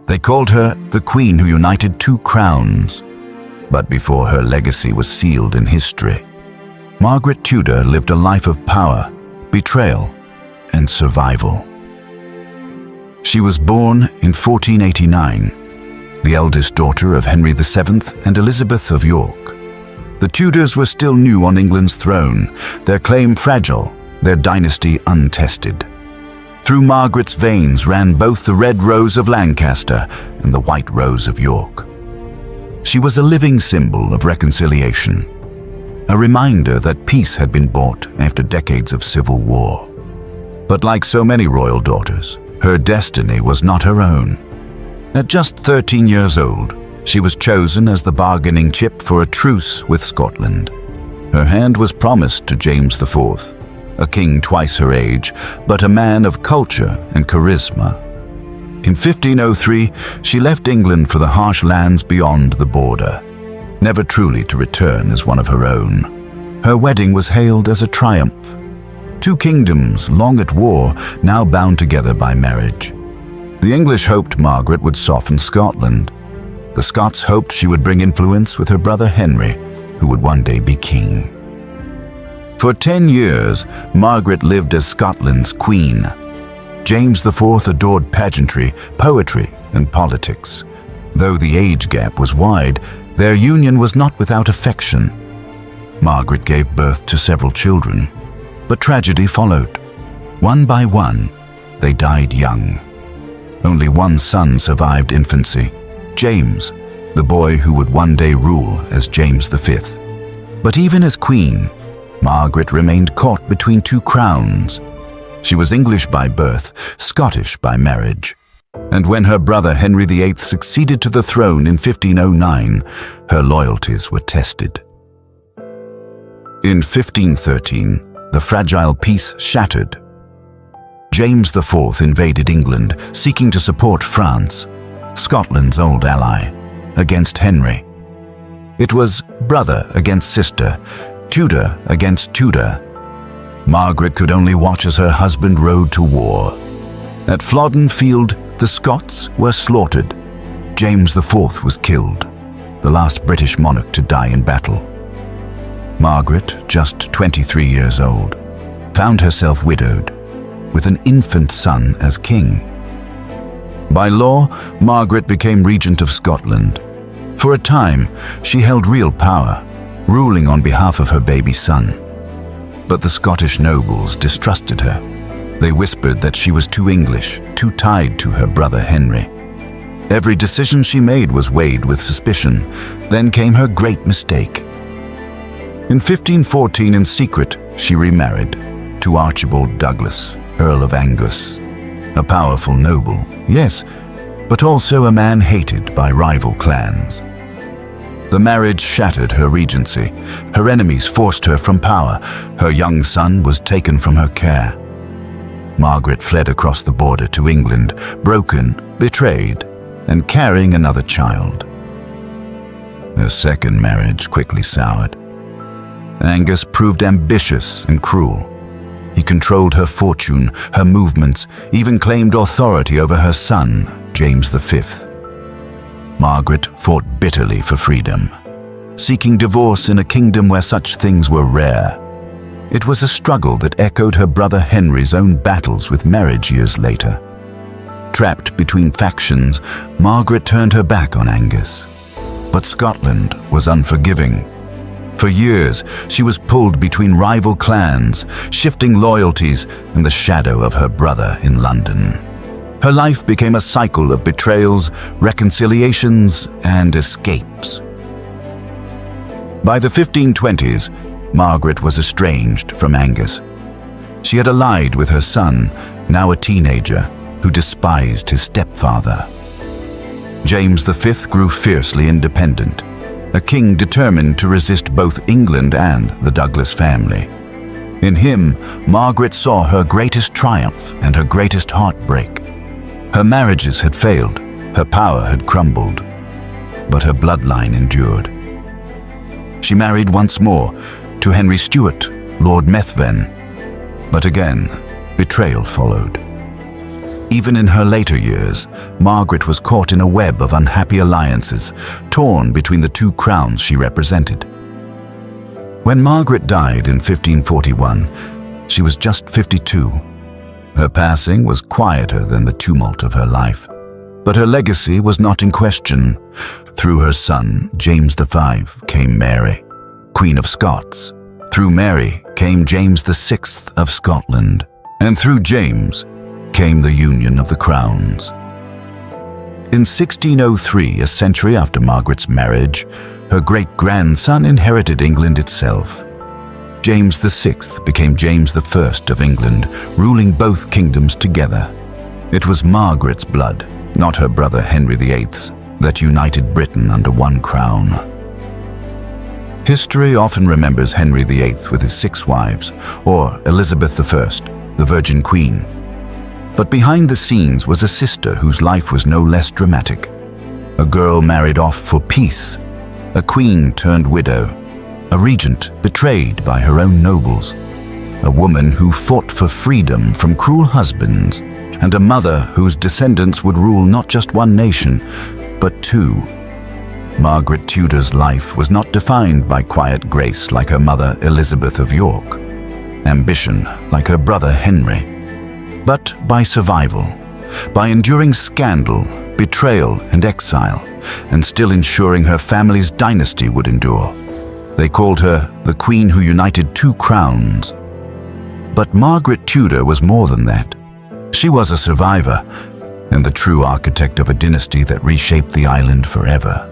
They called her the Queen who united two crowns. But before her legacy was sealed in history, Margaret Tudor lived a life of power, betrayal, and survival. She was born in 1489, the eldest daughter of Henry VII and Elizabeth of York. The Tudors were still new on England's throne, their claim fragile, their dynasty untested. Through Margaret's veins ran both the red rose of Lancaster and the white rose of York. She was a living symbol of reconciliation, a reminder that peace had been bought after decades of civil war. But like so many royal daughters, her destiny was not her own. At just 13 years old, she was chosen as the bargaining chip for a truce with Scotland. Her hand was promised to James IV, a king twice her age, but a man of culture and charisma. In 1503, she left England for the harsh lands beyond the border, never truly to return as one of her own. Her wedding was hailed as a triumph. Two kingdoms, long at war, now bound together by marriage. The English hoped Margaret would soften Scotland. The Scots hoped she would bring influence with her brother Henry, who would one day be king. For 10 years, Margaret lived as Scotland's queen. James IV adored pageantry, poetry, and politics. Though the age gap was wide, their union was not without affection. Margaret gave birth to several children, but tragedy followed. One by one, they died young. Only one son survived infancy, James, the boy who would one day rule as James V. But even as queen, Margaret remained caught between two crowns. She was English by birth, Scottish by marriage. And when her brother Henry VIII succeeded to the throne in 1509, her loyalties were tested. In 1513, the fragile peace shattered. James IV invaded England, seeking to support France, Scotland's old ally, against Henry. It was brother against sister, Tudor against Tudor. Margaret could only watch as her husband rode to war. At Flodden Field, the Scots were slaughtered. James IV was killed, the last British monarch to die in battle. Margaret, just 23 years old, found herself widowed, with an infant son as king. By law, Margaret became regent of Scotland. For a time, she held real power, ruling on behalf of her baby son. But the Scottish nobles distrusted her. They whispered that she was too English, too tied to her brother Henry. Every decision she made was weighed with suspicion. Then came her great mistake. In 1514, in secret, she remarried to Archibald Douglas, Earl of Angus. A powerful noble, yes, but also a man hated by rival clans. The marriage shattered her regency. Her enemies forced her from power. Her young son was taken from her care. Margaret fled across the border to England, broken, betrayed, and carrying another child. Her second marriage quickly soured. Angus proved ambitious and cruel. He controlled her fortune, her movements, even claimed authority over her son, James V. Margaret fought bitterly for freedom, seeking divorce in a kingdom where such things were rare. It was a struggle that echoed her brother Henry's own battles with marriage years later. Trapped between factions, Margaret turned her back on Angus. But Scotland was unforgiving. For years, she was pulled between rival clans, shifting loyalties in the shadow of her brother in London. Her life became a cycle of betrayals, reconciliations, and escapes. By the 1520s, Margaret was estranged from Angus. She had allied with her son, now a teenager, who despised his stepfather. James V grew fiercely independent, a king determined to resist both England and the Douglas family. In him, Margaret saw her greatest triumph and her greatest heartbreak. Her marriages had failed, her power had crumbled, but her bloodline endured. She married once more to Henry Stuart, Lord Methven, but again, betrayal followed. Even in her later years, Margaret was caught in a web of unhappy alliances, torn between the two crowns she represented. When Margaret died in 1541, she was just 52. Her passing was quieter than the tumult of her life. But her legacy was not in question. Through her son, James V, came Mary, Queen of Scots. Through Mary came James VI of Scotland. And through James came the union of the crowns. In 1603, a century after Margaret's marriage, her great-grandson inherited England itself. James VI became James I of England, ruling both kingdoms together. It was Margaret's blood, not her brother Henry VIII's, that united Britain under one crown. History often remembers Henry VIII with his 6 wives, or Elizabeth I, the Virgin Queen. But behind the scenes was a sister whose life was no less dramatic. A girl married off for peace, a queen turned widow, a regent betrayed by her own nobles, a woman who fought for freedom from cruel husbands, and a mother whose descendants would rule not just one nation, but 2. Margaret Tudor's life was not defined by quiet grace like her mother Elizabeth of York, ambition like her brother Henry, but by survival, by enduring scandal, betrayal, and exile, and still ensuring her family's dynasty would endure. They called her the Queen who united 2 crowns. But Margaret Tudor was more than that. She was a survivor, and the true architect of a dynasty that reshaped the island forever.